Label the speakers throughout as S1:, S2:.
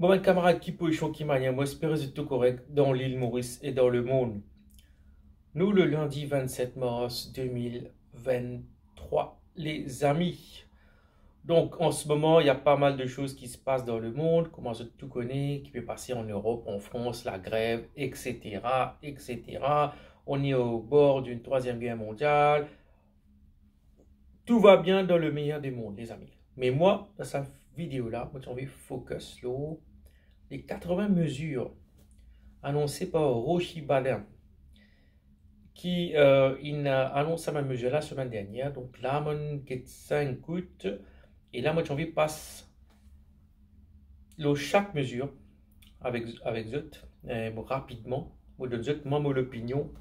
S1: Bon, mes camarades qui position qui manière, moi, espère que tout correct dans l'île Maurice et dans le monde. Nous, le lundi 27 mars 2023, les amis. Donc, en ce moment, il y a pas mal de choses qui se passent dans le monde, comment je tout connais, qui peut passer en Europe, en France, la grève, etc., etc. On est au bord d'une troisième guerre mondiale. Tout va bien dans le meilleur des mondes, les amis. Mais moi, dans cette vidéo-là, moi, j'ai envie de focus là, les 80 mesures annoncées par Rochi Badin, qui il a annoncé ma mesure la semaine dernière. Donc là, mon get 5 coûte. Et là, moi, j'ai envie de passer chaque mesure avec Zut, rapidement. Moi, de Zut, moi, mon opinion,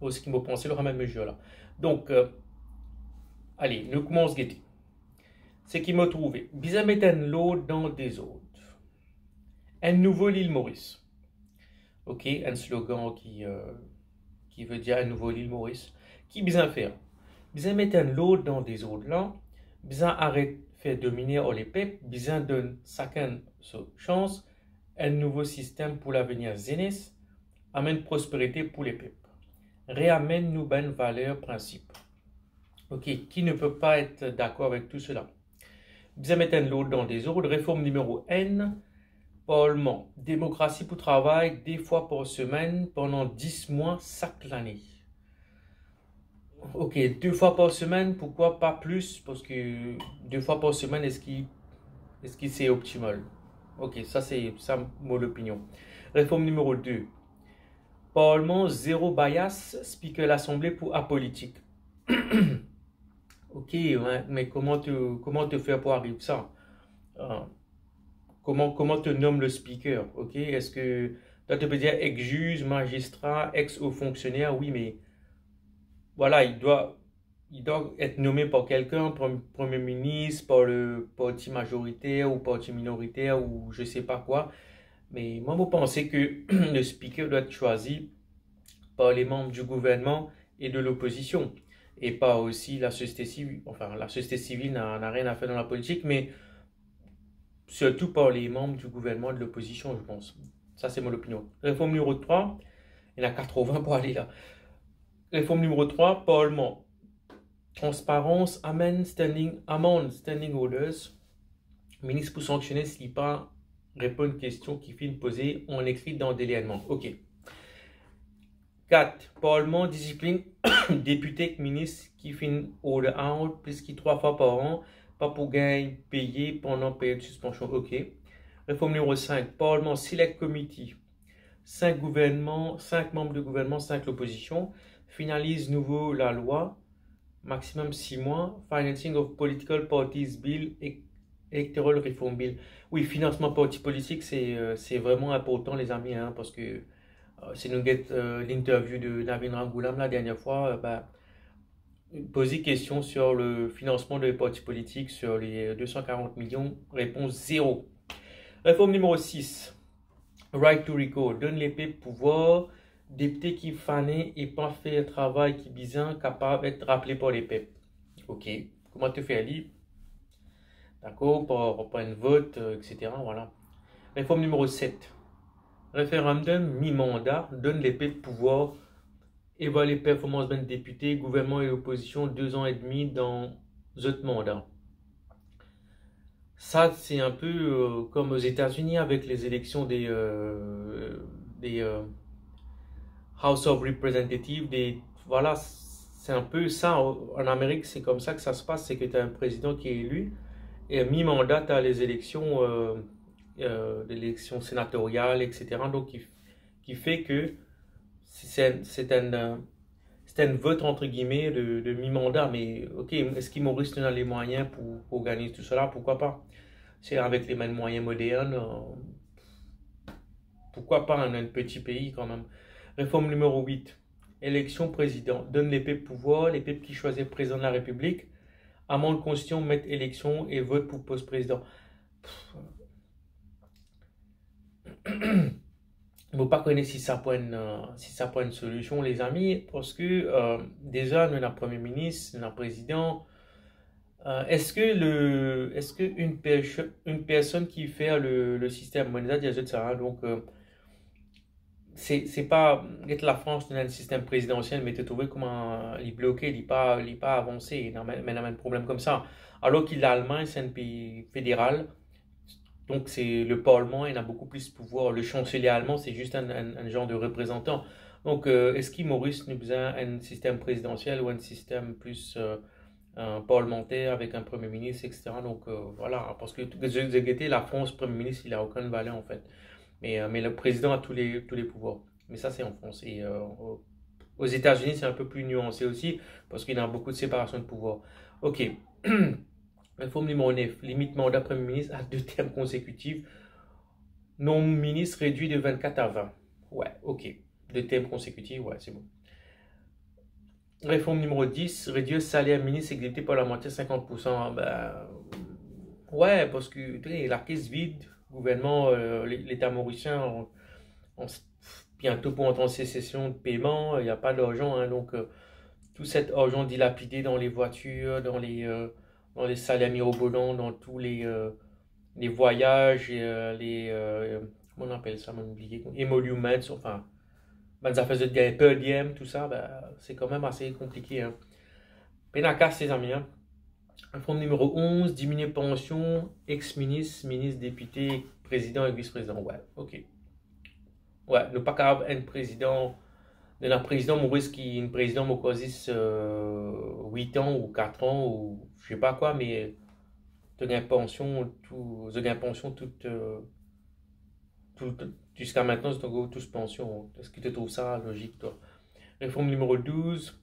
S1: ce qui m'a pensé la même mesure là. Donc, allez, nous commençons à guetter. C'est qui m'a trouvé. Bizarre mettre un lot dans des autres. Un nouveau l'île Maurice. Ok, un slogan qui veut dire un nouveau l'île Maurice. Qui bizarre faire. Bizarre mettre un lot dans des autres là. Bizarre arrête faire dominer les peuples. Bizarre donne chacun sa chance. Un nouveau système pour l'avenir jeunesse. Amène prospérité pour les peuples. Réamène nous bonnes valeurs, principes. Ok, qui ne peut pas être d'accord avec tout cela? Bizarre mettre un lot dans des autres. Réforme numéro N. Parlement, démocratie pour travail 2 fois par semaine pendant 10 mois chaque année. Ok, 2 fois par semaine, pourquoi pas plus? Parce que 2 fois par semaine, est-ce que c'est optimal? Ok, ça c'est ça mon opinion. Réforme numéro 2. Parlement zéro bias, speaker l'Assemblée pour apolitique. Ok, ouais, mais comment te faire pour arriver à ça? Comment te nomme le speaker? Ok, est-ce que toi tu peux dire ex-juge, magistrat, ex-haut fonctionnaire? Oui, mais voilà, il doit être nommé par quelqu'un, premier ministre, par le parti majoritaire ou parti minoritaire ou je sais pas quoi. Mais moi, je pense que le speaker doit être choisi par les membres du gouvernement et de l'opposition et pas aussi la société civile. Enfin, la société civile n'a rien à faire dans la politique, mais surtout par les membres du gouvernement et de l'opposition, je pense. Ça, c'est mon opinion. Réforme numéro 3, il y en a 80 pour aller là. Réforme numéro 3, Parlement. Transparence, amende standing orders. Ministre pour sanctionner s'il pas répond à une question qui finit posée en écrit dans délitement. Ok. 4. Parlement, discipline, député, ministre qui finit order out, plus que 3 fois par an, pas pour gagner payé pendant période de suspension. Ok. Réforme numéro 5. Parlement, select committee. 5 membres de gouvernement, 5 l'opposition. Finalise nouveau la loi. Maximum 6 mois. Financing of Political Parties Bill. Electoral Reform Bill. Oui, financement parti politique, c'est vraiment important, les amis, hein, parce que si nous get l'interview de Navin Rangoulam la dernière fois, poser question sur le financement des partis politiques sur les 240 millions, réponse 0. Réforme numéro 6. Right to recall. Donne l'épée pouvoir. Député qui fanait et pas fait un travail qui bizarre capable d'être rappelé par les peuples. Ok. Comment te faire lire? D'accord, pour un vote, etc. Voilà. Réforme numéro 7. Référendum mi-mandat donne l'épée de pouvoir, évaluer les performances d'un député, gouvernement et opposition 2 ans et demi dans autres mandats. Ça, c'est un peu comme aux États-Unis avec les élections des House of Representatives. Voilà, c'est un peu ça. En Amérique, c'est comme ça que ça se passe. C'est que tu as un président qui est élu et mi-mandat, tu as les élections sénatoriales, etc. Donc, qui fait que c'est un vote entre guillemets de mi-mandat. Mais ok, est-ce qu'il Maurice a les moyens pour gagner tout cela? Pourquoi pas? C'est avec les mêmes moyens modernes. Pourquoi pas un petit pays quand même? Réforme numéro 8. Élection président. Donne les peuples pouvoir, les peuples qui choisissent président de la République. Amende constitution, mettre élection et vote pour poste président. Je ne pas connaître si ça peut une solution, les amis, parce que déjà, nous avons un premier ministre, nous avons un président. Est-ce que une personne qui fait le système monétaire, déjà, ça, hein, donc, c'est pas la France dans un système présidentiel mais tu trouvé comment il bloqué il pas avancé mais il a un problème comme ça alors que l'Allemagne c'est un pays fédéral donc c'est le parlement il a beaucoup plus de pouvoir le chancelier allemand c'est juste un genre de représentant donc est-ce que Maurice nous besoin un système présidentiel ou un système plus un parlementaire avec un premier ministre etc donc voilà parce que la France premier ministre il a aucune valeur en fait mais le président a tous les pouvoirs. Mais ça, c'est en France. Et aux États-Unis, c'est un peu plus nuancé aussi, parce qu'il y a beaucoup de séparation de pouvoir. OK. Réforme numéro 9. Limite mandat Premier ministre à 2 termes consécutifs. Nombre ministre réduit de 24 à 20. Ouais, OK. 2 termes consécutifs, ouais, c'est bon. Réforme numéro 10. Réduire salaire ministre exécuté par la moitié 50%. Ben, ouais, parce que la caisse vide, le gouvernement, l'État mauricien, bientôt pour entrer en sécession de paiement, il n'y a pas d'argent, hein, donc tout cet argent dilapidé dans les voitures, dans les salaires mirobolants, dans tous les voyages, et, comment on appelle ça, on oublié, emoluments, enfin, ben, ça faisait des per diem, tout ça, ben, c'est quand même assez compliqué. Hein. Pénacasse, ses amis. Hein. Réforme numéro 11, diminuer pension, ex-ministre, ministre, député, président et vice-président. Ouais, ok. Ouais, ne pas qu'un président, de un président Maurice qui un président Mokosis 8 ans ou 4 ans ou je sais pas quoi, mais tu gagnes pension, jusqu'à maintenant, c'est encore tous pension. Est-ce que tu trouves ça logique, toi? Réforme numéro 12,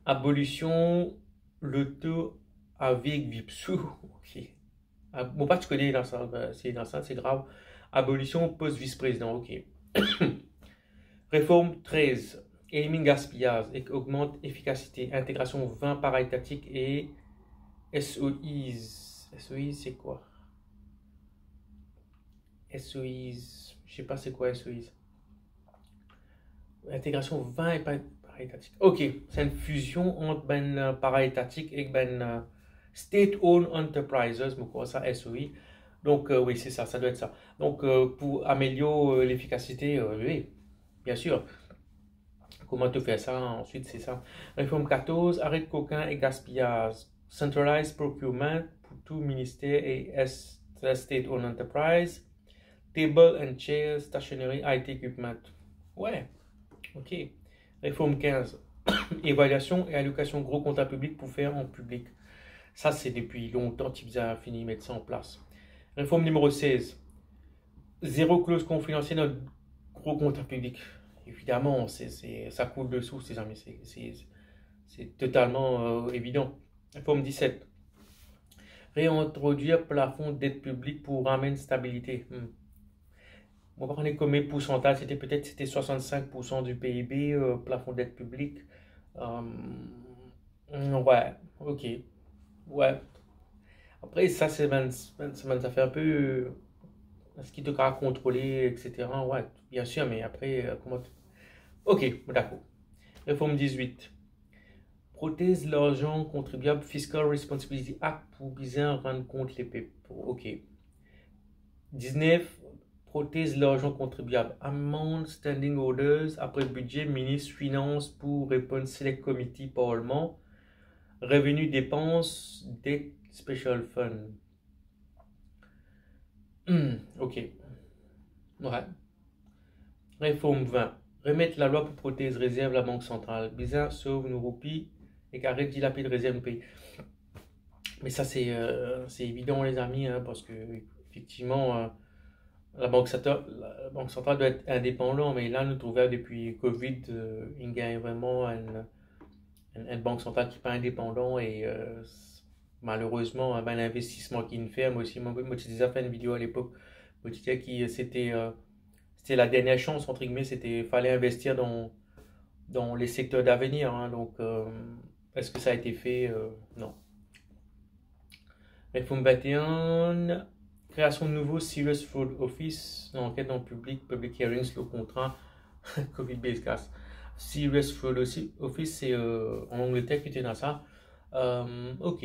S1: abolition, le taux avec Vipsou. Ok. Bon, pas tu connais dans ça, c'est grave. Abolition post-vice-président, ok. Réforme 13. Élimine gaspillage et augmente efficacité. Intégration 20 para-étatiques et SOIs. SOIs, c'est quoi? SOIs. Je sais pas c'est quoi SOIs. Intégration 20 et para-étatique. Ok, c'est une fusion entre ben para-étatique et ben state-owned enterprises. Mais quoi ça, SOI? Donc oui, c'est ça, ça doit être ça. Donc pour améliorer l'efficacité, oui, bien sûr. Comment tu fais ça? Ensuite, c'est ça. Réforme 14, arrêt de coquin et gaspillage. Centralized procurement pour tout ministère et state-owned enterprise. Table and chair, stationery, IT equipment. Ouais, ok. Réforme 15, évaluation et allocation gros comptable public pour faire en public. Ça, c'est depuis longtemps qu'ils ont fini de mettre ça en place. Réforme numéro 16, zéro clause confidentielle dans le gros comptable public. Évidemment, ça coule dessous, ces amis. C'est totalement évident. Réforme 17. Réintroduire plafond d'aide publique pour ramener stabilité. On va prendre comme pourcentage, c'était 65% du PIB, plafond d'aide publique. Ouais, ok. Ouais. Après, ça, ça fait un peu. Est-ce qu'il te contrôler, etc. Ouais, bien sûr, mais après, comment. Ok, d'accord. Réforme 18. Protège l'argent contribuable Fiscal Responsibility Act pour bien rendre compte les PEP. Ok. 19. Protège l'argent contribuable. Amend Standing Orders après budget, ministre, finance pour répondre Select Committee Parlement. Revenus, dépenses, Debt Special Fund. Ok. Ouais. Réforme 20. Remettre la loi pour protéger réserve la Banque centrale. Bizarre, sauve nos roupies et qu'arrête de dilapider réserve du pays. Mais ça, c'est évident, les amis, hein, parce que, effectivement, la Banque centrale doit être indépendante, mais là, nous trouvons depuis Covid, il y a vraiment une banque centrale qui n'est pas indépendante et malheureusement, ben, l'investissement qu'il fait, moi aussi, moi j'ai déjà fait une vidéo à l'époque, moi je disais que c'était la dernière chance, entre guillemets, fallait investir dans les secteurs d'avenir, hein, donc est-ce que ça a été fait? Non. Réforme 21, création de nouveau Serious Fraud Office, enquête en public, public hearings, le contrat, COVID-based case. Serious Fraud Office, c'est en Angleterre qui était dans ça. Ok,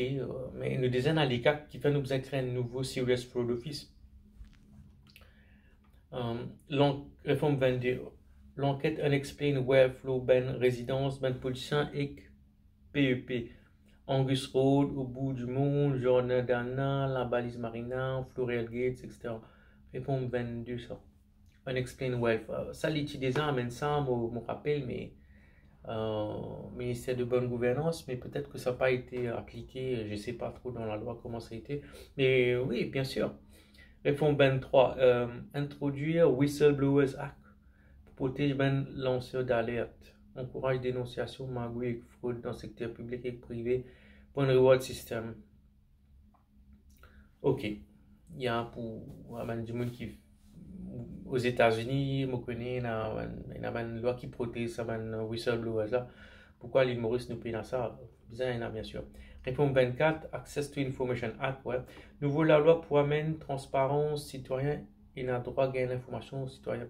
S1: mais nous disons à l'écart qui fait nous besoin créer un nouveau Serious Fraud Office. Réforme 22. L'enquête unexplained where flow ben résidence ben policier et PEP. Angus Road, au bout du monde, Jordan Dana, la balise Marina, Florial Gates, etc. Réforme 22, ça. Unexplained wealth. Ça, l'utilisant amène ça, me rappelle, mais ministère de bonne gouvernance, mais peut-être que ça n'a pas été appliqué, je ne sais pas trop dans la loi comment ça a été. Mais oui, bien sûr. Réforme 23. Introduire Whistleblowers Act pour protéger les lanceurs d'alerte. Encourage dénonciation, magouille et fraude dans le secteur public et privé pour un reward system. Ok. Il y a pour du monde qui aux États-Unis, je connais, il y a une loi qui protège ça, whistleblowers là. Pourquoi l'île Maurice nous paye dans ça? Bizarre, il y en a bien sûr. Réponse 24, Access to Information Act, ouais. Nouveau, la loi pour amener transparence citoyen et n'a droit à gagner l'information citoyen,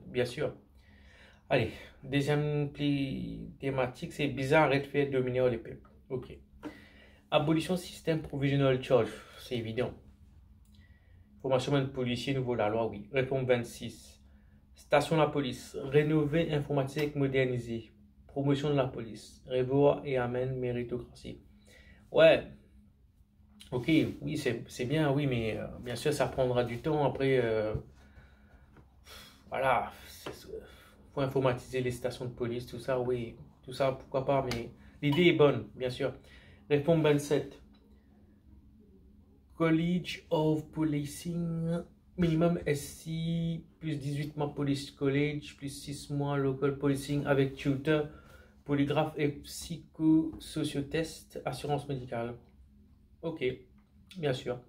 S1: bien sûr. Allez, deuxième thématique, c'est bizarre, arrête de faire dominer les peuples. Ok. Abolition système provisional charge, c'est évident. Formation de policier, nouveau la loi, oui. Réforme 26. Station de la police. Rénover, informatique, moderniser. Promotion de la police. Revoir et amène méritocratie. Ouais. Ok, oui, c'est bien, oui, mais bien sûr, ça prendra du temps. Après, voilà. Faut informatiser les stations de police, tout ça, oui. Tout ça, pourquoi pas, mais l'idée est bonne, bien sûr. Réforme 27. College of Policing, minimum SC, plus 18 mois Police College, plus 6 mois Local Policing avec tutor, polygraphe et psychosociotest, assurance médicale. Ok, bien sûr.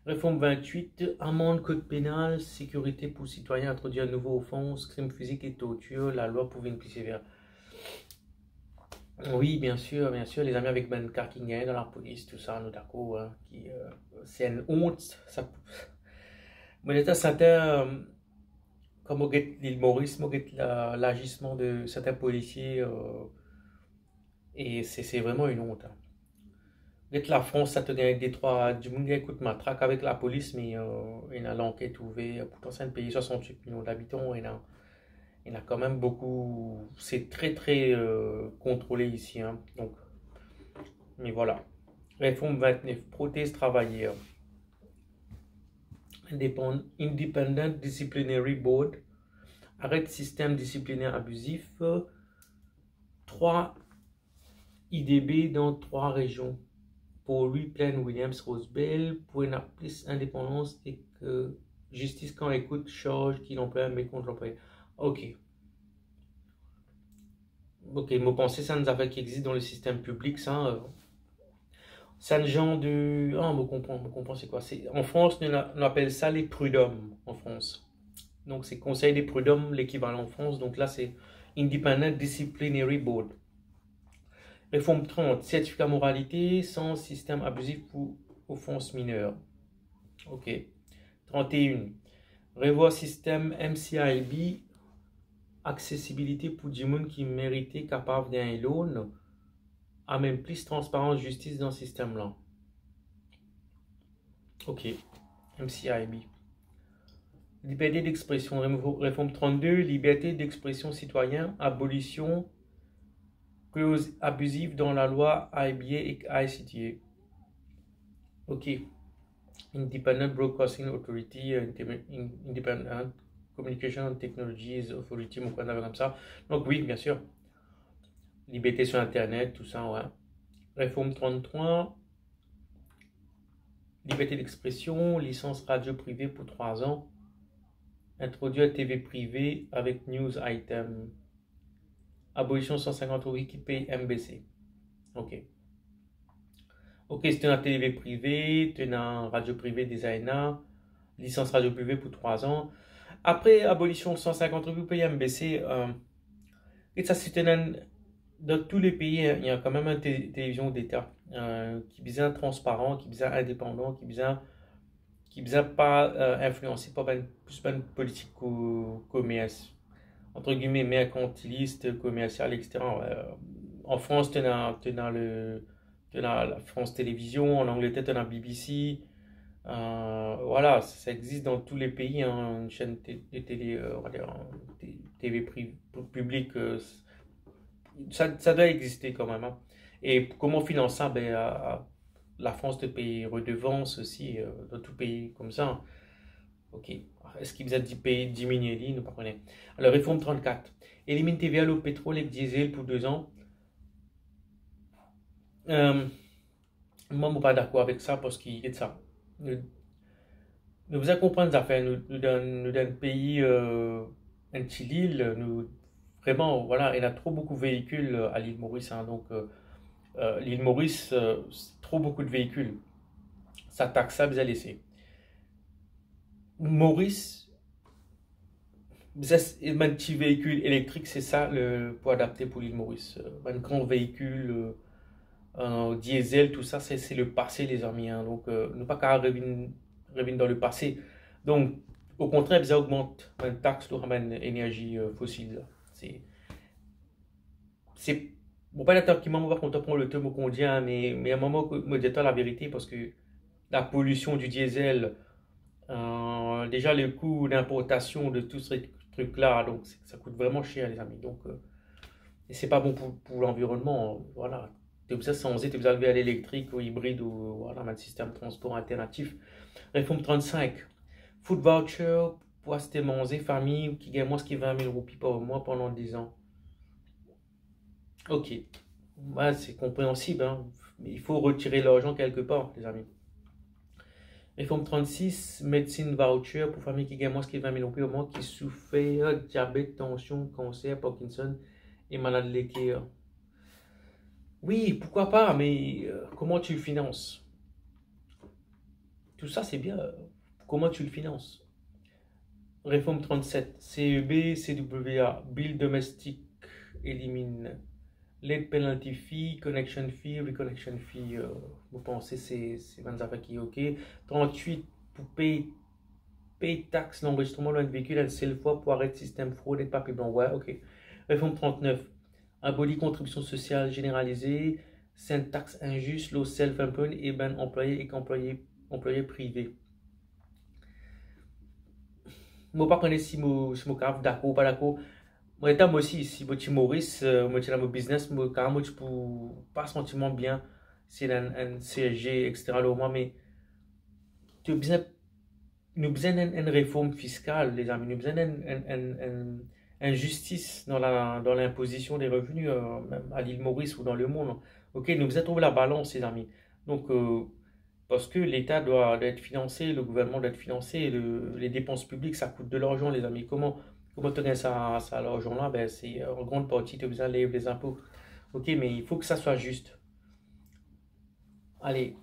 S1: Réforme 28, amende code pénal, sécurité pour citoyens, introduire un nouveau offense, crime physique et torture, la loi pour une plus sévère. Oui, bien sûr, les amis avec Ben Carkingen dans la police, tout ça, nous d'accord, hein, c'est une honte. Ça, mais l'état certain, comme on get l'île Maurice, on get l'agissement de certains policiers, et c'est vraiment une honte. Hein. Get la France, ça te gagne des trois, du monde écoute matraque avec la police, mais il a l'enquête ouverte, pourtant c'est un pays 68 millions d'habitants, il y en a quand même beaucoup, c'est très contrôlé ici, hein, donc, mais voilà. Réforme 29, prothèse travailleurs. Independent Disciplinary Board. Arrête système disciplinaire abusif. 3 IDB dans 3 régions. Pour lui, Plain Williams Rosebell, pour une plus indépendance et que justice quand écoute charge qui l'emploie mais contre l'employé. Ok. Ok, moi penser ça nous affaires qui existent dans le système public, ça. C'est un genre de. Ah, on me comprend, c'est quoi? En France, on appelle ça les prud'hommes, en France. Donc, c'est Conseil des prud'hommes, l'équivalent en France. Donc là, c'est Independent Disciplinary Board. Réforme 30, certificat moralité sans système abusif ou offense mineure. Ok. 31, revoir système MCIB, accessibilité pour du monde qui méritait capable d'un loan, à même plus transparence, justice dans le système là. Ok. MCIB. Liberté d'expression, réforme 32, liberté d'expression citoyenne, abolition, clause abusive dans la loi IBA et ICTA. Ok. Independent Broadcasting Authority, Independent Communication Technologies Authority, mon quoi comme ça. Donc oui, bien sûr. Liberté sur Internet, tout ça, ouais. Réforme 33. Liberté d'expression, licence radio privée pour 3 ans. Introduire TV privée avec news item. Abolition 150 € qui paye MBC. Ok. Ok, c'est une TV privée, c'est une radio privée des ANA, licence radio privée pour 3 ans. Après abolition 150 € paye MBC, et ça c'est dans tous les pays, il y a quand même une télévision d'État qui est bien transparent, qui est bien indépendant, qui est bien pas influencé par plus une politique commerce, entre guillemets mercantiliste, commercial, etc. En France, tu as tu as la France Télévisions, en Angleterre, tu as la BBC. Voilà, ça existe dans tous les pays, hein, une chaîne de télé, on va dire, TV publique, ça doit exister quand même, hein. Et comment financer ça? Ben, la France te paye redevance aussi, dans tout pays comme ça, hein. Ok. Est-ce qu'il vous a dit payer diminuer l'île? Nous ne connaissons pas. Alors, réforme 34. Élimine TVA au pétrole et diesel pour 2 ans. Moi, je ne suis pas d'accord avec ça parce qu'il y a de ça. Nous vous comprenons des affaires. Nous d'un pays, un petit île, nous, vraiment, voilà, il y a trop beaucoup de véhicules à l'île Maurice, hein. Donc, l'île Maurice, c'est trop beaucoup de véhicules. Ça taxe ça, vous allez laisser. Maurice, un petit véhicule électrique, c'est ça pour adapter pour l'île Maurice. Un grand véhicule diesel, tout ça, c'est le passé, les amis, hein. Donc, ne pas qu'à revenir dans le passé. Donc, au contraire, ça augmente une taxe sur l'énergie fossile. C'est bon, pas d'accord qui m'a pas quand on prend le terme qu'on dit, hein, mais à un moment, me dit la vérité parce que la pollution du diesel, déjà le coût d'importation de tous ces trucs-là, donc ça coûte vraiment cher, les amis. Donc, et c'est pas bon pour l'environnement, voilà. Tu es censé te lever à l'électrique ou hybride ou voilà, un système de transport alternatif. Réforme 35. Food voucher pour acheter manger famille qui gagne moins que 20 000 roupies par mois pendant 10 ans. Ok. Ouais, c'est compréhensible, hein. Mais il faut retirer l'argent quelque part, les amis. Réforme 36. Médecine voucher pour famille qui gagne moins que 20 000 roupies par mois qui souffre diabète, tension, cancer, Parkinson et maladie de l'équerre. Oui, pourquoi pas, mais comment tu le finances? Tout ça, c'est bien. Comment tu le finances? Réforme 37. CEB, CWA, bill domestique, élimine. Late penalty fee, connection fee, reconnection fee. Vous pensez c'est 20 affaires qui est OK. 38. Pour payer taxe l'enregistrement d'un véhicule une seule fois pour arrêter système fraude et papier blanc. Ouais, OK. Réforme 39. Abolir contribution sociale généralisée, syntaxe injuste, le self-employed et ben employé et employé privé. Je ne sais pas si je suis d'accord ou pas d'accord. Moi, aussi, si je suis Maurice, moi, je suis dans mon business, moi, quand même, je ne peux pas sentir bien si un CSG, etc. Mais tu as besoin, nous avons besoin d'une réforme fiscale, les amis. Nous avons besoin d'une justice dans l'imposition des revenus, même à l'île Maurice ou dans le monde. Ok, nous devons trouver la balance, les amis. Donc, parce que l'État doit être financé, le gouvernement doit être financé, les dépenses publiques, ça coûte de l'argent, les amis. Comment tu gagnes ça l'argent-là? Ben, c'est en grande partie, tu as besoin de lever les impôts. Ok, mais il faut que ça soit juste. Allez.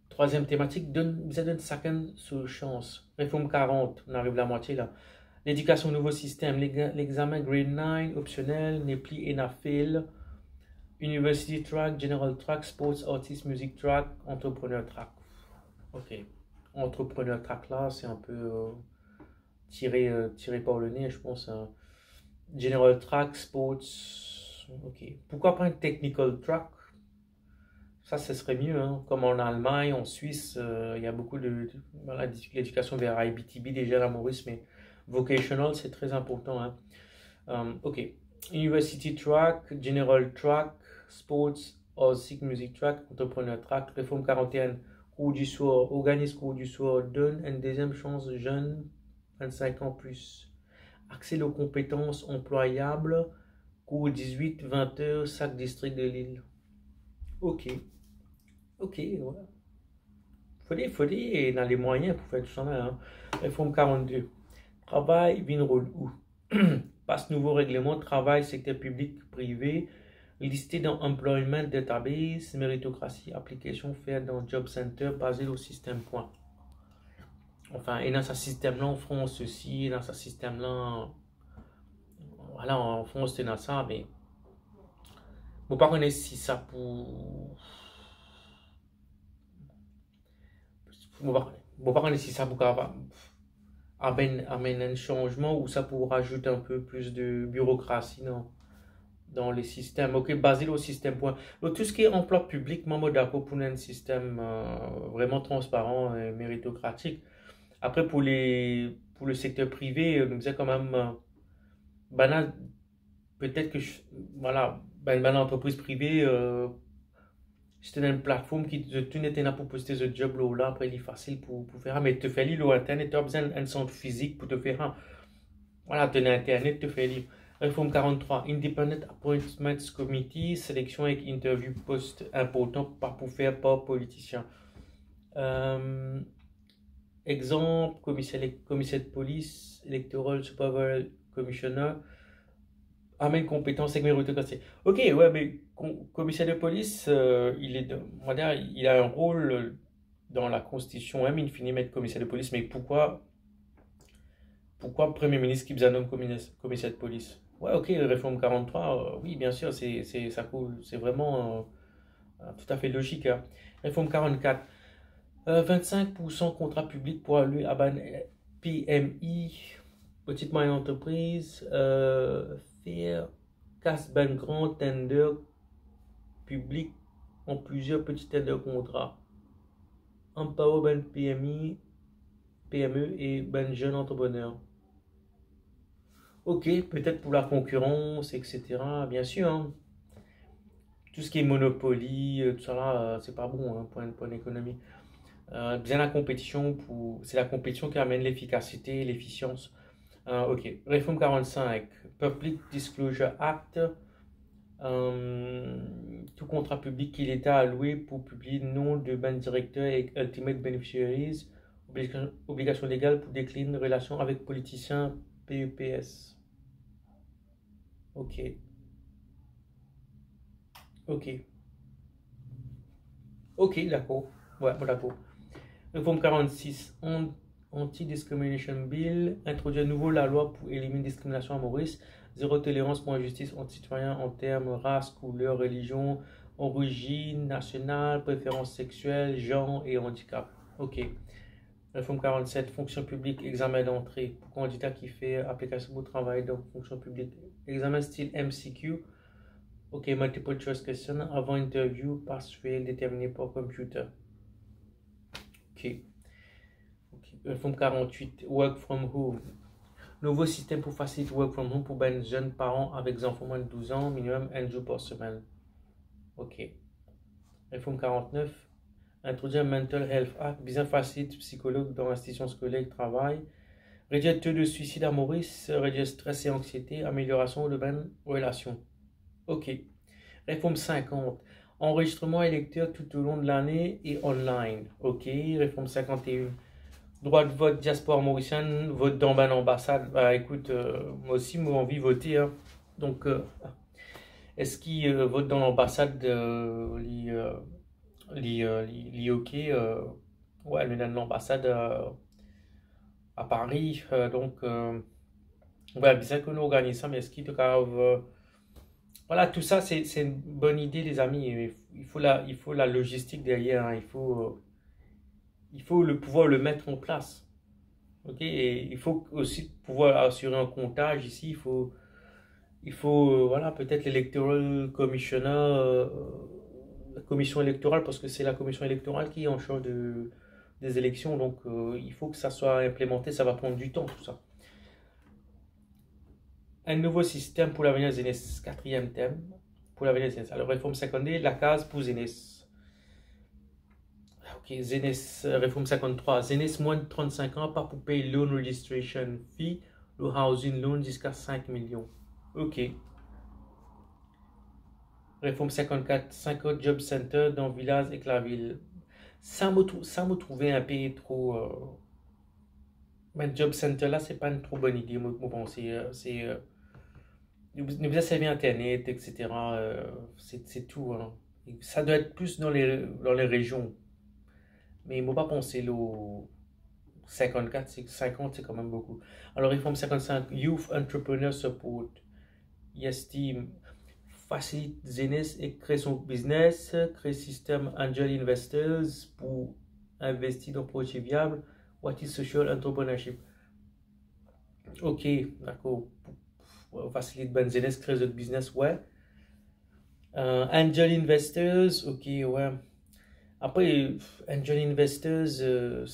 S1: Troisième thématique, vous donne chacun sa chance. Réforme 40, on arrive à la moitié là. L'éducation au nouveau système, l'examen grade 9, optionnel, NEPLI, ENAFIL, University Track, General Track, Sports, Artist, Music Track, Entrepreneur Track. Ok. Entrepreneur Track là, c'est un peu tiré par le nez, je pense. General Track, Sports, ok. Pourquoi pas un Technical Track? Ça, ce serait mieux, hein. Comme en Allemagne, en Suisse, il y a beaucoup de voilà, l'éducation vers IBTB déjà à Maurice, mais vocational, c'est très important, hein. Ok. University Track, General Track, Sports, Music Music Track, Entrepreneur Track, Réforme 41, cours du soir, organise cours du soir, donne une deuxième chance aux jeunes, 25 ans plus. Accès aux compétences employables, cours 18, 20 heures, chaque district de l'île. Ok. Ok, voilà. Faut dire, dans les moyens pour faire tout ça, hein. Réforme 42. Travail, vin rôle où? Passe nouveau règlement, travail, secteur public, privé, listé dans Employment Database, méritocratie, application faite dans Job Center, basé au système point. Enfin, et dans ce système-là, en France aussi, dans ce système-là, voilà, en France, c'est dans ça, mais vous pas connaître si ça pour. Bon, par contre, si ça pour amène un changement ou ça pour rajouter un peu plus de bureaucratie, non. dans les systèmes. Ok, basé au système point. Donc, tout ce qui est emploi public, moi, je suis d'accord pour un système vraiment transparent et méritocratique. Après, pour le secteur privé, nous faisons quand même, banal, peut-être que, voilà, ben, une entreprise privée, c'était une plateforme qui tu n'étais là pour poster ce job là, après il est facile pour faire, mais te fait lire internet, tu as besoin d'un centre physique pour te faire, voilà, tu as internet, te fait lire. Réforme 43, Independent Appointments Committee, sélection avec interview post important, pas pour faire par politicien. Euh, Exemple, commissaire de police, electoral supervisor commissioner, amène compétence et méritocratie. Ok, ouais, mais commissaire de police, on va dire, il a un rôle dans la Constitution, même in fine, mettre commissaire de police, mais pourquoi Premier ministre qui besoin d'un commissaire de police? Ouais, ok, réforme 43, oui, bien sûr, ça coule, c'est vraiment tout à fait logique, hein. Réforme 44, 25% contrat public pour aller à ban PMI, petite moyenne entreprise, faire casse ban grand tender public en plusieurs petits tenders contrats. Empower ban PMI, PME et ban jeune entrepreneur. Ok, peut-être pour la concurrence, etc. Bien sûr, hein. Tout ce qui est monopoly, tout ça là, c'est pas bon, hein, pour l'économie. Bien la compétition, c'est la compétition qui amène l'efficacité et l'efficience. Ok, réforme 45, Public Disclosure Act. Tout contrat public qui l'État a alloué pour publier le nom de ban directeur et ultimate beneficiaries, obligation légale pour décliner une relation avec politiciens PEPS. Ok, ok, ok, d'accord. Ouais, bon, d'accord. Réforme 46, Anti-Discrimination Bill, introduit à nouveau la loi pour éliminer la discrimination à Maurice, zéro tolérance pour injustice entre citoyens en termes race, couleur, religion, origine nationale, préférence sexuelle, genre et handicap. Ok. Réforme 47, fonction publique, examen d'entrée pour candidat qui fait application pour travail dans fonction publique. Examen style MCQ. Ok, multiple choice question avant interview, pass fail déterminé par computer. Ok. Réforme 48, work from home. Nouveau système pour faciliter work from home pour les jeunes parents avec enfants moins de 12 ans, minimum un jour par semaine. Ok. Réforme 49, introduire un Mental Health Act, bien facilite psychologue dans l'institution scolaire et travail. Réduire le taux de suicide à Maurice, réduire stress et anxiété, amélioration de bonnes relations. Ok. Réforme 50, enregistrement électeur tout au long de l'année et online. Ok. Réforme 51. Droit de vote diaspora mauricienne, vote dans une ambassade. Bah écoute, moi aussi, moi, j'ai envie de voter, hein. Donc, est-ce qu'ils votent dans l'ambassade OK, ouais, le nom de l'ambassade à Paris. Donc, ouais, bien que nous organisons ça, mais est-ce qu'ils te voilà, tout ça, c'est une bonne idée, les amis. Il faut la logistique derrière, hein. Il faut pouvoir le mettre en place. Ok, et il faut aussi pouvoir assurer un comptage ici. Voilà, peut-être l'électoral commissioner, la commission électorale, parce que c'est la commission électorale qui est en charge des élections. Donc, il faut que ça soit implémenté. Ça va prendre du temps, tout ça. Un nouveau système pour l'avenir Zénès, quatrième thème. Pour l'avenir Zénès. Alors, réforme secondaire, la case pour Zénès. Ok, Zénès, réforme 53. Zénès moins de 35 ans, pas pour payer loan registration fee, le housing loan jusqu'à 5 millions. Ok. Réforme 54, 50 job center dans village et la ville. Ça me trouvait un peu trop. Mais job center là, c'est pas une trop bonne idée, moi pense. Nous avons servi Internet, etc. C'est tout, hein. Ça doit être plus dans les régions. Mais il ne faut pas penser le 54, 50, c'est quand même beaucoup. Alors, réforme 55, Youth Entrepreneur Support. Yes Team facilite Zenes et crée son business, crée système Angel Investors pour investir dans projets viables. What is social entrepreneurship? Ok, d'accord. Facilite ben Zenes, crée notre business, ouais. Angel Investors, ok, ouais. Après, Angel Investors,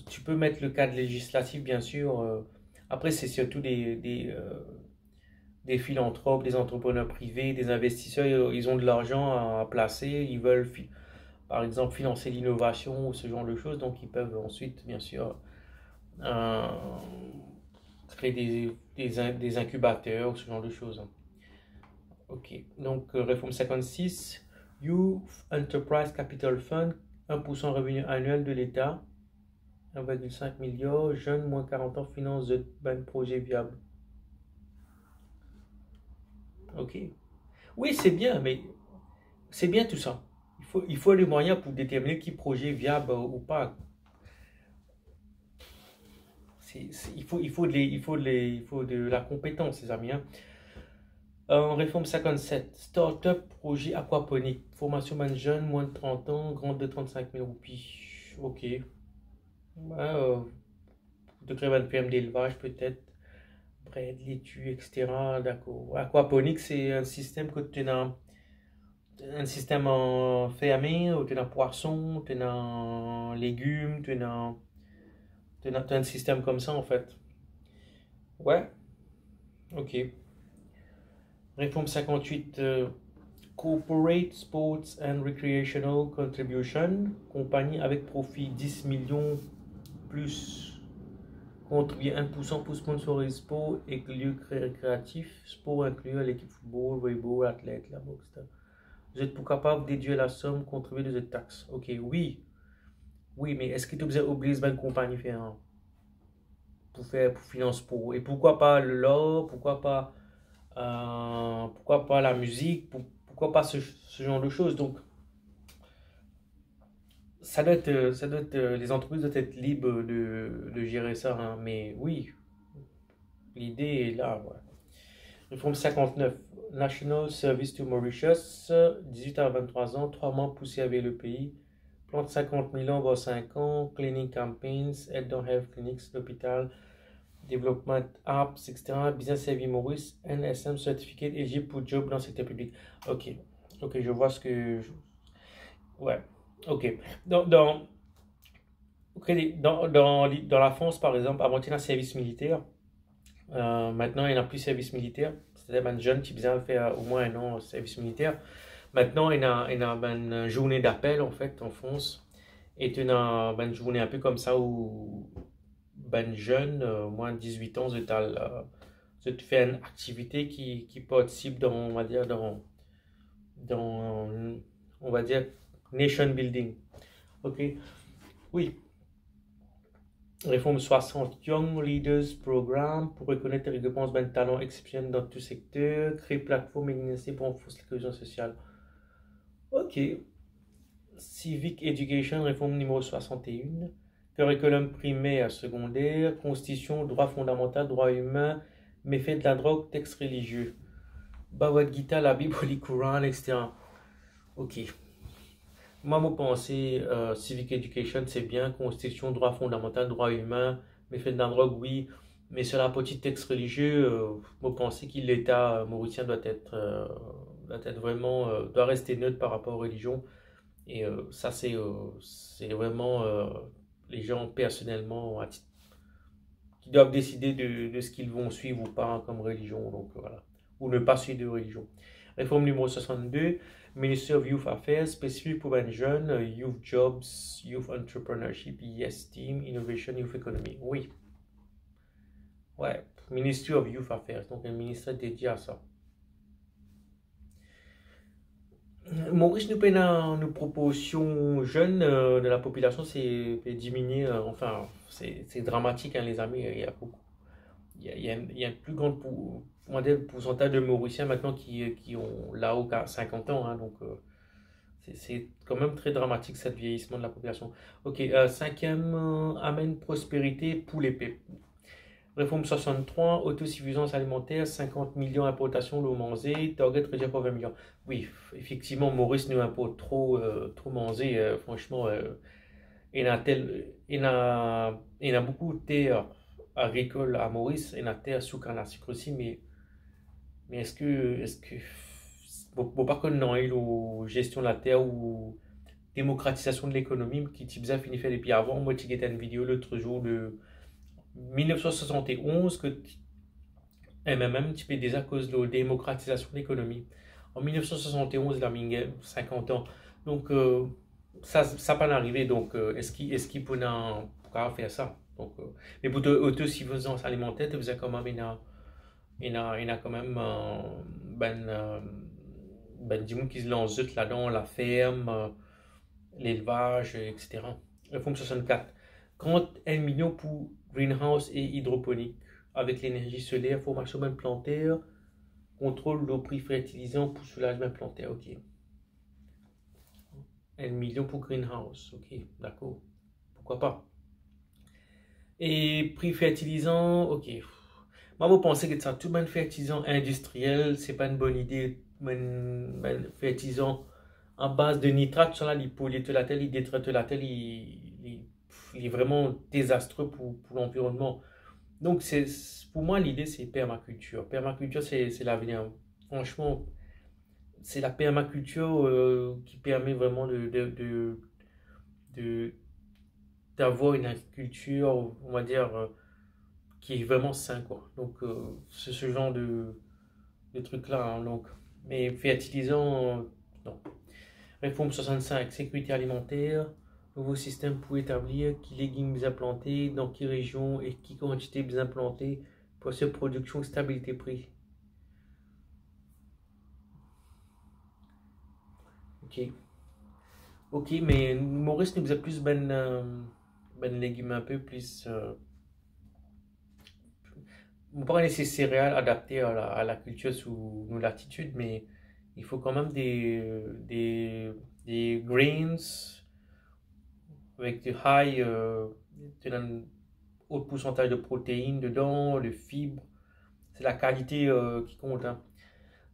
S1: tu peux mettre le cadre législatif, bien sûr. Après, c'est surtout des philanthropes, des entrepreneurs privés, des investisseurs. Ils ont de l'argent à placer. Ils veulent, par exemple, financer l'innovation ou ce genre de choses. Donc, ils peuvent ensuite, bien sûr, euh, créer des incubateurs ou ce genre de choses. Ok, donc réforme 56, Youth Enterprise Capital Fund, 1% revenu annuel de l'État, 1,5 milliard, jeunes moins 40 ans, finance de ben projet viable. Ok, oui c'est bien, mais c'est bien tout ça. Il faut les moyens pour déterminer qui projet viable ou pas. Il faut de la compétence, les amis. Hein. Réforme 57, Start-up projet aquaponique. Formation man jeune, moins de 30 ans, grande de 35 000 roupies. Ok. Ouais, de créer une ferme d'élevage peut-être. Près de laitue, etc. D'accord. Aquaponique, c'est un système que tu as un système fermé, où tu as poisson, tu as légumes, tu as un système comme ça en fait. Ouais, ok. Réforme 58, Corporate Sports and Recreational Contribution, compagnie avec profit 10 millions plus contribuer 1% pour sponsoriser sport et lieux récréatifs, sport incluant l'équipe football, volleyball, athlète, la boxe. Vous êtes pour capable de déduire la somme contribuée de cette taxe. Ok, oui. Oui, mais est-ce que tu as oublié une compagnie faire pour financer sport? Et pourquoi pas le lore? Pourquoi pas la musique? Pourquoi pas ce genre de choses? Donc, les entreprises doivent être libres de gérer ça, hein. Mais oui, l'idée est là. Ouais. Réforme 59. National Service to Mauritius, 18 à 23 ans, 3 mois pour servir le pays. Plan de 50 000 ans, voire 5 ans. Cleaning campaigns, aide dans health clinics, l'hôpital, development apps, etc. Business Service Maurice, NSM Certificate, éligible pour job dans le secteur public. Ok, ok, je vois ce que. Ouais, ok. Dans la France, par exemple, avant il y a un service militaire. Maintenant, il n'y a plus de service militaire. C'était un jeune qui faisait faire au moins un an de service militaire. Maintenant, il y a une journée d'appel en fait en France. Et il y a une journée un peu comme ça où ben jeune, moins de 18 ans, je te fais une activité qui participe dans, on va dire, dans, on va dire, nation building. Ok, oui. Réforme 60, Young Leaders Programme pour reconnaître et récompenser ben talents exceptionnels dans tout secteur, créer plateforme et initiatives pour renforcer la cohésion sociale. Ok. Civic Education, réforme numéro 61, curriculum primaire, secondaire, constitution, droit fondamental, droit humain, méfaits de la drogue, texte religieux, Bhagavad Gita, la Bible, le Coran, etc. Ok. Moi, mon pensée, Civic Education, c'est bien, constitution, droit fondamental, droit humain, méfaits de la drogue, oui, mais sur la petite texte religieux, mon pensée que l'État mauricien doit être vraiment, doit rester neutre par rapport aux religions. Et ça, c'est vraiment les gens personnellement qui doivent décider de ce qu'ils vont suivre ou pas comme religion. Donc voilà. Ou ne pas suivre de religion. Réforme numéro 62. Ministry of Youth Affairs, spécifique pour les jeunes, Youth Jobs, Youth Entrepreneurship, Yes Team, Innovation, Youth Economy. Oui. Ouais. Ministry of Youth Affairs. Donc un ministère dédié à ça. Maurice, nous prenons une proportion jeune de la population, c'est diminué. Enfin, c'est dramatique, hein, les amis. Il y a beaucoup. Il y a un plus grand pourcentage de Mauriciens maintenant qui ont là-haut 50 ans. Hein, donc, c'est quand même très dramatique, ce vieillissement de la population. Ok, cinquième, amène prospérité pour les peuples. Réforme 63, autosuffisance alimentaire, 50 millions d'importations l'eau mangée, target réduit pour 20 millions. Oui, effectivement, Maurice nous importe trop mangé. Franchement, il y a beaucoup de terres agricoles à Maurice, il y a terre sous canne à sucre aussi, mais est-ce que bon, pas qu'on ait la gestion de la terre ou démocratisation de l'économie qui type ça finit faire depuis avant. Moi, j'ai une vidéo l'autre jour de 1971 que MMM type déjà à cause de la démocratisation de l'économie. En 1971, la mingue 50 ans. Donc, ça pas arrivé. Donc, est-ce qu'il peut faire ça? Donc, mais pour autosuffisance alimentaire, tu faisais quand même il y a quand même du monde qui se lance là-dedans, la ferme, l'élevage, etc. Réforme 64. 41 millions pour greenhouse et hydroponique avec l'énergie solaire, formation même plantaire, contrôle de prix fertilisant pour soulagement plantaire. Ok. 1 million pour greenhouse. Ok, d'accord. Pourquoi pas? Et prix fertilisant, ok. Moi, vous pensez que ça, tout le fertilisant industriel, c'est pas une bonne idée. Un fertilisant en base de nitrate, sur la la terre, il détruit la terre, il est vraiment désastreux pour l'environnement. Donc, pour moi, l'idée, c'est permaculture. Permaculture, c'est l'avenir. Franchement, c'est la permaculture qui permet vraiment d'avoir une agriculture, on va dire, qui est vraiment sain, quoi. Donc, c'est ce genre de trucs-là, hein, donc. Mais fertilisant, non. Réforme 65, sécurité alimentaire, nouveau système pour établir qui légumes bien plantés, dans quelle région et qui quantité bien plantée, pour cette production, stabilité prix. Ok. Ok, mais Maurice nous a plus ben légumes un peu plus. Pas ces céréales adaptées à la culture sous nos latitudes, mais il faut quand même des greens avec un haut pourcentage de protéines dedans, de fibres. C'est la qualité qui compte, hein.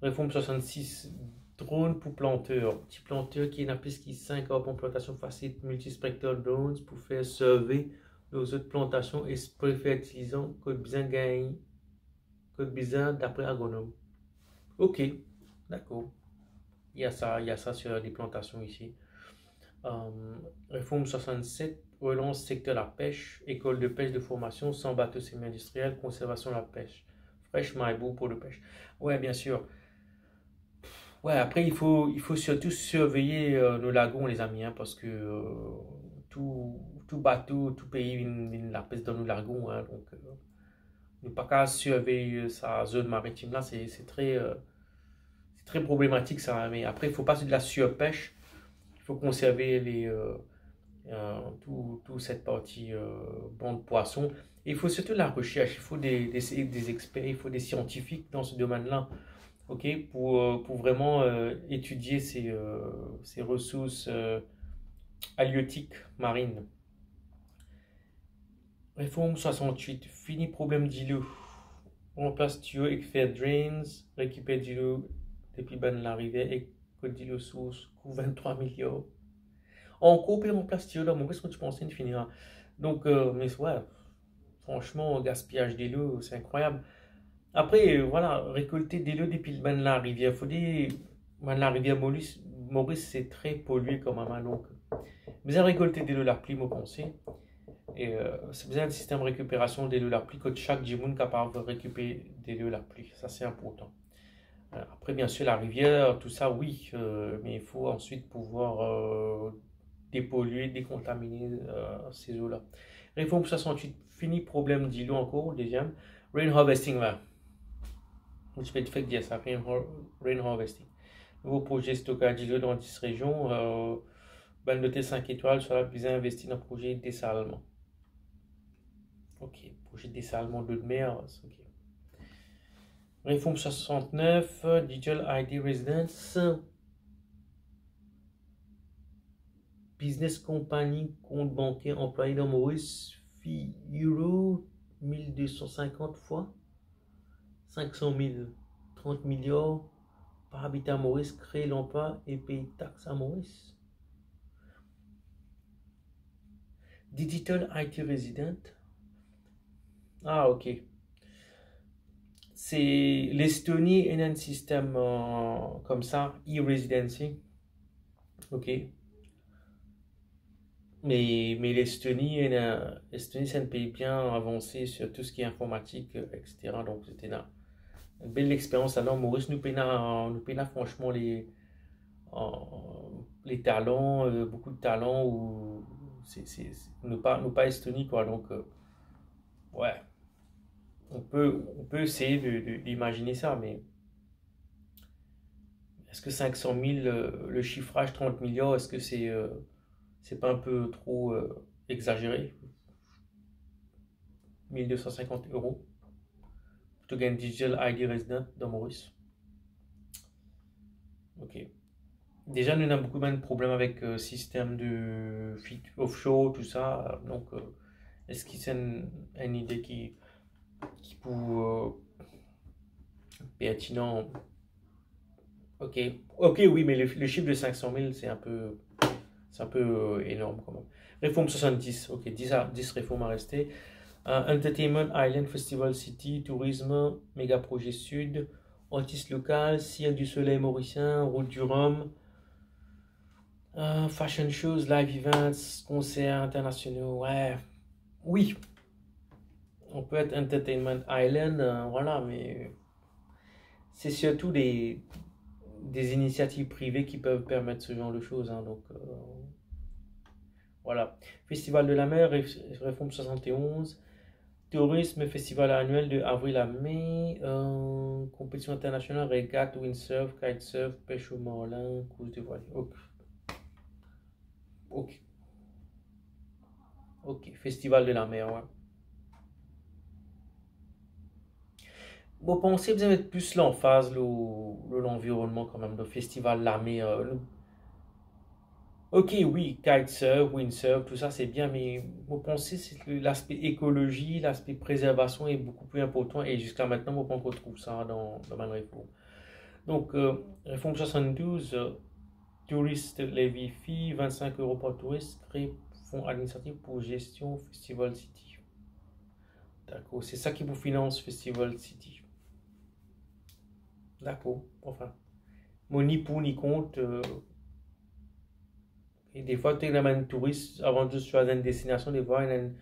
S1: Réforme 66, drone pour planteurs. Petit planteur qui est une plus qui 5 ans pour plantation facile, multispectral drones pour faire survey nos autres plantations et fertilisant code bizarre d'après agronome. Ok, d'accord. Il y a ça sur les plantations ici. Réforme 67, relance secteur de la pêche, école de pêche de formation sans bateau semi-industriel, conservation de la pêche. Fraîche Maïbou pour le pêche. Ouais, bien sûr. Ouais, après, il faut surtout surveiller nos lagons, les amis, hein, parce que tout bateau, tout pays vient la peste dans nos lagons, hein, donc, ne pas qu'à surveiller sa zone maritime là, c'est très problématique ça, hein, mais après, il ne faut pas de la surpêche, il faut conserver toute cette partie bon de poisson. Et il faut surtout la recherche, il faut des experts, il faut des scientifiques dans ce domaine-là. Ok, pour vraiment étudier ces ressources halieutiques marines. Réforme 68, fini problème d'îlot. Remplace tuyau et fait drains, récupère d'îlot depuis ban la rivière et code d'îlot source, coût 23 milliards. En coupe et remplace tuyau là, mais qu'est-ce que tu pensais de finir? Donc, mais ouais, franchement, gaspillage d'îlot, c'est incroyable. Après, voilà, récolter de l'eau depuis le bas de la rivière. La rivière Maurice, c'est très pollué comme un donc. Vous avez récolté de l'eau la pluie, moi pensez. Et c'est besoin d'un système de récupération de l'eau la pluie que chaque Jimoun est capable de récupérer de l'eau la pluie. Ça, c'est important. Après, bien sûr, la rivière, tout ça, oui. Mais il faut ensuite pouvoir dépolluer, décontaminer ces eaux-là. Réforme 68, fini problème d'îlot encore, deuxième. Rain harvesting, là. Je vais te faire dire ça, rain harvesting. Nouveau projet stockage d'îlot dans 10 régions. Noté 5 étoiles sur la plus investi dans le projet de dessalement. Ok, projet de dessalement d'eau de mer. Ok. Réforme 69, Digital ID Residence. Business Company, compte bancaire employé dans Maurice, fee euro 1250 fois 500 000, 30 milliards par habitant à Maurice, créer l'emploi et payer taxes à Maurice. Digital IT Resident. Ah, ok. l'Estonie a un système comme ça, e-residency, ok. Mais l'Estonie, c'est un pays bien avancé sur tout ce qui est informatique, etc. Donc, c'était une belle expérience. Alors, Maurice, nous peignons franchement les talents, beaucoup de talents, ou nous pas Estonie, quoi. Donc, ouais, on peut essayer d'imaginer ça, mais est-ce que 500 000, le chiffrage 30 milliards, est-ce que c'est pas un peu trop exagéré? 1250 € to get digital ID resident dans Maurice. Ok. Déjà, nous avons beaucoup de problèmes avec le système de fit offshore, tout ça. Donc, est-ce que c'est une idée qui peut pertinent? Ok. Ok, oui, mais le chiffre de 500 000, c'est un peu énorme quand même. Réforme 70, ok, 10 réformes à rester. Entertainment Island Festival City, tourisme, méga projet sud, artistes locaux, Cirque du Soleil mauricien, Route du Rhum, fashion shows, live events, concerts internationaux, ouais, oui, on peut être Entertainment Island, voilà, mais c'est surtout des initiatives privées qui peuvent permettre ce genre de choses, hein, donc voilà. Festival de la mer, réforme 71. Tourisme, festival annuel de avril à mai. Compétition internationale, régate, windsurf, kitesurf, pêche au marlin, course de voilier. Ok. Ok. Ok. Festival de la mer, ouais. Bon, pensez, vous allez être plus l'emphase, l'environnement quand même, le festival de la mer. Ok, oui, kitesurf, windsurf, tout ça c'est bien, mais vous pensez c'est que l'aspect écologie, l'aspect préservation est beaucoup plus important, et jusqu'à maintenant, vous pas qu'on retrouve ça dans ma réforme. Donc, réforme 72, touriste levy fee, 25 € par touriste, créer fonds administratif pour gestion Festival City. D'accord, c'est ça qui vous finance Festival City. D'accord, enfin, moi ni pour ni contre. Et des fois, tu es un touriste avant de choisir une destination, des fois, il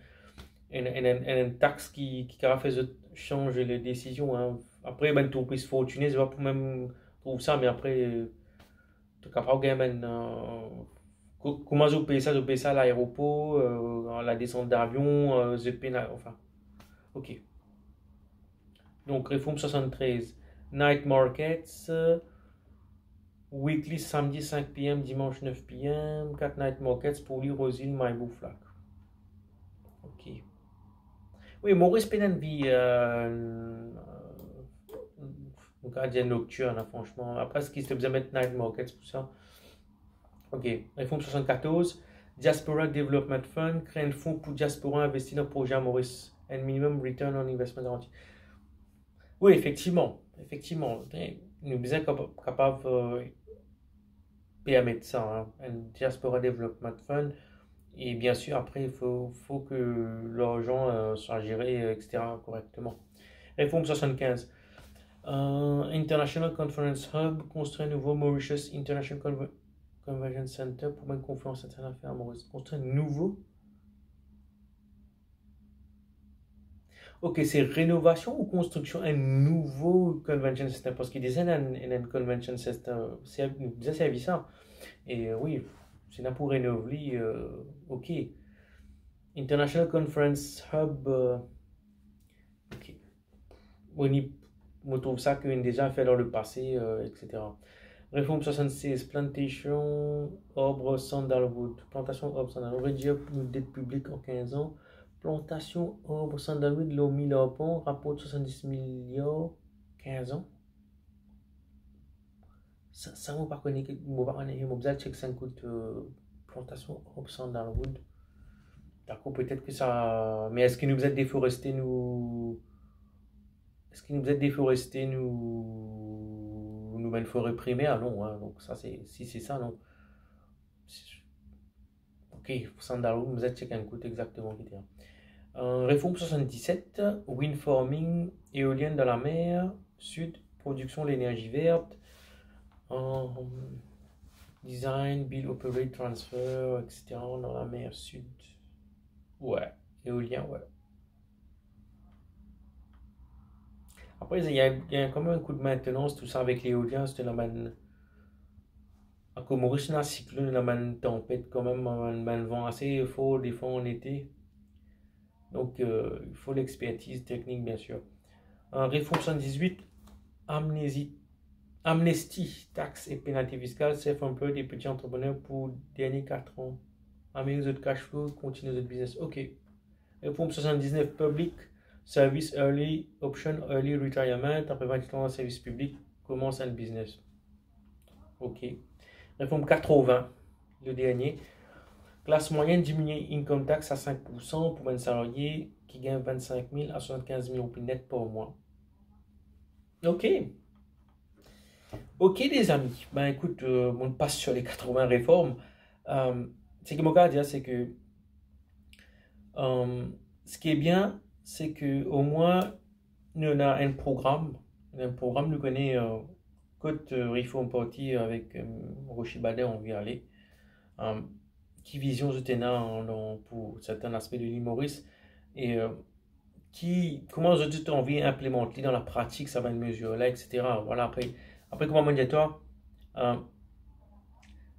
S1: y a une taxe qui fait changer les décisions, hein. Après, ben, touriste fortuné, c'est pas pour même trouve ça, mais après, tu es capable de gagner, comment je paye ça à l'aéroport, à la descente d'avion, je paye, enfin, ok. Donc, réforme 73. Night markets, weekly samedi 5 p.m., dimanche 9 p.m., 4 night markets pour lire aux îles Maïbouflac. Ok. Oui, Maurice Pénan vit un gardien nocturne, hein, franchement. Après, ce qui se faisait mettre night markets pour ça. Ok. Réforme 74. Diaspora Development Fund, créer un fonds pour Diaspora investir dans le projet à Maurice. Un minimum return on investment garanti. Oui, effectivement. Effectivement. Nous sommes bien capables de permettre ça, hein. Un Diaspora Development Fund. Et bien sûr, après, il faut que l'argent soit géré, etc., correctement. Réforme 75. International Conference Hub, construire un nouveau Mauritius International Convention Center pour une conférence internationale à Maurice. Construire un nouveau. Ok, c'est rénovation ou construction un nouveau convention center? Parce qu'il disait un convention center, c'est déjà servi ça. Et oui, c'est là pour rénover. Ok. International Conference Hub. Ok. On trouve ça qu'on a déjà fait dans le passé, etc. Réforme 76, plantation, arbre sandalwood. Plantation arbre sandalwood, réduire une dette publique en 15 ans. Plantation arbre sandalwood, l'eau 1000 arpents, rapport de 70 milliards, 15 ans. Ça, on ne connaît pas, on va check 5 coûte plantation arbre sandalwood. D'accord, peut-être que ça. Mais est-ce que nous êtes déforestés, nous. Est-ce qu'il nous êtes déforestés, nous une forêt primaire? Non, hein. Donc ça c'est si c'est ça, non. Ok, Sandalwood, vous êtes checké un coup exactement qui était. Réforme 77, wind farming, éolienne dans la mer sud, production d'énergie verte, design, build, operate, transfer, etc. dans la mer sud. Ouais, éolien, ouais. Après, il y a quand même un coup de maintenance, tout ça avec l'éolien, c'était la man. À Comoris, il y a un cyclone, une tempête, quand même, un vent assez fort, des fois en été. Donc, il faut l'expertise technique, bien sûr. En Réforme 118, amnestie, taxes et pénalités fiscales, self-employed des petits entrepreneurs pour les derniers 4 ans. Améliorer votre cash flow, continuer votre business. OK. Réforme 79, public service early option, early retirement. Après 28 ans dans le service public, commence un business. OK. Réforme 80, le dernier. Classe moyenne, diminuer income tax à 5% pour un salarié qui gagne 25 000 à 75 000 euros net par mois. OK. OK, les amis. Ben écoute, on passe sur les 80 réformes. Ce que mon gars dire, c'est que ce qui est bien, c'est que au moins, nous a un programme. Un programme, nous connaît côte Reform Party avec Rochi Badet, on vient aller. Qui vision je tenais pour certains aspects de l'île Maurice et comment je dis envie implémenter dans la pratique ça va une mesure là, etc. Voilà, après comment dire toi,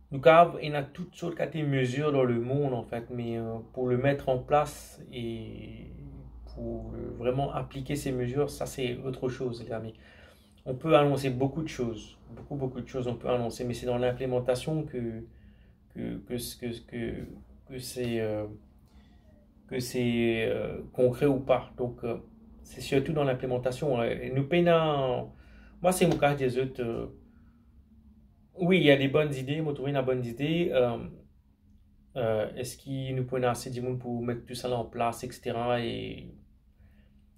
S1: nous avons il y a toutes sortes de mesures dans le monde en fait, mais pour le mettre en place et pour vraiment appliquer ces mesures, ça c'est autre chose les amis. On peut annoncer beaucoup de choses, beaucoup de choses on peut annoncer, mais c'est dans l'implémentation que c'est concret ou pas. Donc, c'est surtout dans l'implémentation. Nous peinons. Moi, c'est mon cas des autres. Oui, il y a des bonnes idées, moi, trouver une bonne idée. Est-ce qu'il nous prenait assez de monde pour mettre tout ça en place, etc. Et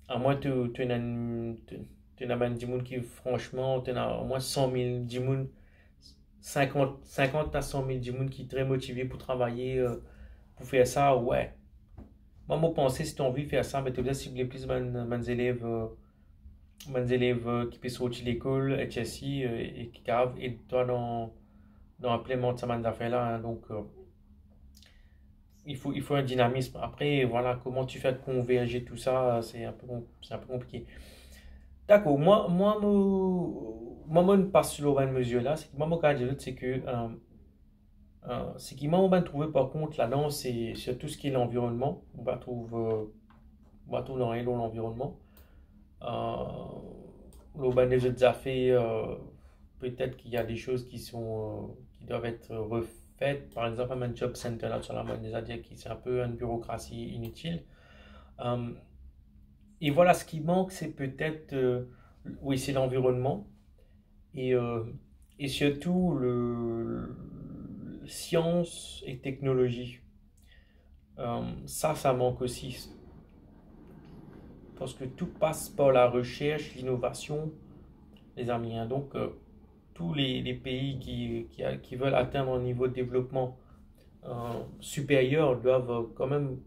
S1: à moins tu as du monde qui, franchement, tu as au moins 100 000 du monde 50 à 100 000 gens qui sont très motivés pour travailler, pour faire ça, ouais. Moi, je pense si tu as envie de faire ça, mais tu dois cibler plus mes élèves qui peuvent sortir de l'école, HSI, et qui cavent, et toi dans implémenter ces affaires-là. Hein. Donc, il faut un dynamisme. Après, voilà, comment tu fais de converger tout ça, c'est un peu compliqué. D'accord, moi, je passe sur la mesure là. C'est que moi, mon cas de c'est que ce qui m'a trouvé par contre là-dedans, c'est sur tout ce qui est l'environnement. On va trouver dans l'environnement. Les autres affaires, peut-être qu'il y a des choses qui doivent être refaites. Par exemple, un job center là sur la mode, c'est-à-dire que c'est un peu une bureaucratie inutile. Et voilà, ce qui manque, c'est peut-être, oui, c'est l'environnement et, et surtout le science et technologie. Ça manque aussi. Parce que tout passe par la recherche, l'innovation, les amis. Hein. Donc, tous les pays qui veulent atteindre un niveau de développement supérieur doivent quand même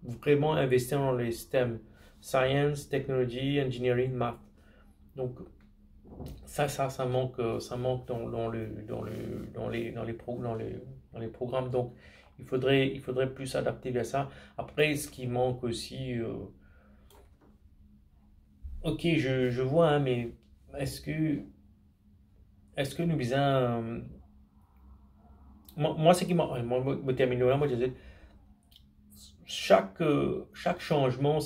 S1: vraiment investir dans les STEM. Science, Technology, Engineering, Math. Donc, ça manque dans les programmes. Donc, il faudrait plus s'adapter vers ça. Après, ce qui manque aussi, ok, je vois, hein, mais est-ce que, est-ce que nous visons, moi, ce qui m'a, moi, me termine là, moi, je disais, chaque changement,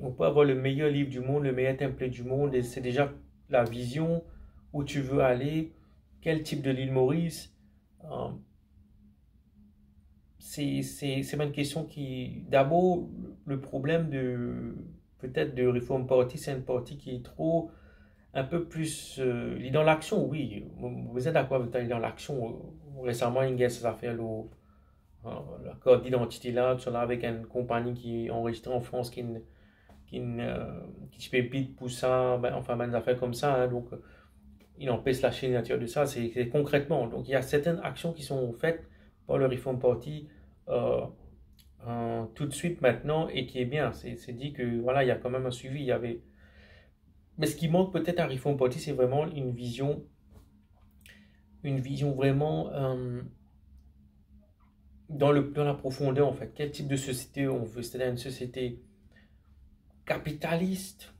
S1: on peut avoir le meilleur livre du monde, le meilleur template du monde, et c'est déjà la vision où tu veux aller, quel type de l'île Maurice. C'est une question qui, d'abord, le problème peut-être de Reform Party, c'est une partie qui est trop, un peu plus, il est dans l'action, oui, vous êtes d'accord avec dans l'action. Récemment, il y a ces affaires, la carte d'identité là, tu là avec une compagnie qui est enregistrée en France qui pépite pour ça, ben, enfin, des affaires comme ça, hein, donc il empêche la signature de ça, c'est concrètement. Donc il y a certaines actions qui sont faites par le Reform Party tout de suite maintenant et qui est bien. C'est dit que voilà, il y a quand même un suivi. Il y avait... Mais ce qui manque peut-être à Reform Party, c'est vraiment une vision vraiment dans la profondeur en fait. Quel type de société on veut? C'est-à-dire une société capitaliste,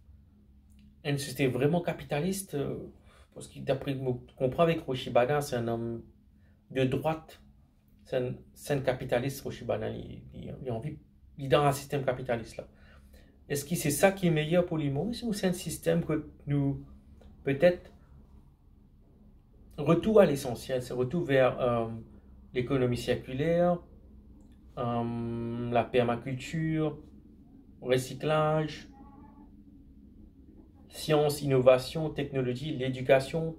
S1: une société vraiment capitaliste, parce que d'après ce que je comprends avec Roshi Bana, c'est un homme de droite, c'est un capitaliste. Roshi Bana, il est dans un système capitaliste là. Est-ce que c'est ça qui est meilleur pour l'humour ou c'est un système que nous, peut-être, retour à l'essentiel, c'est retour vers l'économie circulaire, la permaculture, recyclage, science, innovation, technologie, l'éducation.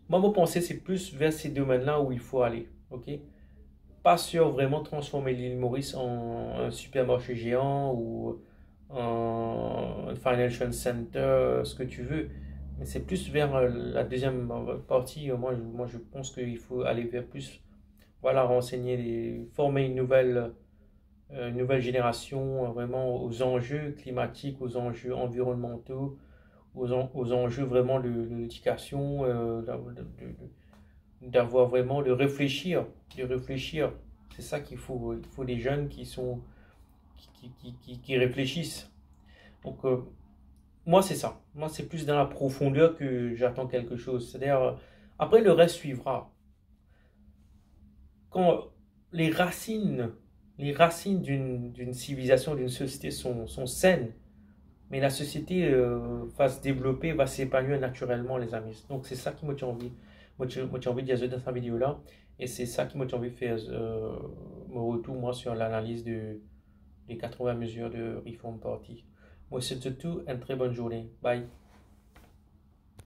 S1: Moi, mon pensée, c'est plus vers ces domaines-là où il faut aller. Ok? Pas sur vraiment transformer l'île Maurice en un supermarché géant ou un financial center, ce que tu veux. Mais c'est plus vers la deuxième partie. Moi, je pense qu'il faut aller vers plus, voilà, former une nouvelle génération vraiment aux enjeux climatiques, aux enjeux environnementaux, aux enjeux vraiment de l'éducation, d'avoir vraiment de réfléchir. C'est ça qu'il faut. Il faut des jeunes qui réfléchissent. Donc, moi, c'est ça. Moi, c'est plus dans la profondeur que j'attends quelque chose. C'est-à-dire, après, le reste suivra. Quand les racines d'une civilisation, d'une société sont saines, mais la société va se développer, va s'épanouir naturellement, les amis. Donc, c'est ça qui m'a envie. Moi, j'ai envie de dire dans cette vidéo-là. Et c'est ça qui m'a envie de faire mon retour, moi, sur l'analyse des 80 mesures de Reform Party. Moi, c'est tout. Une très bonne journée. Bye.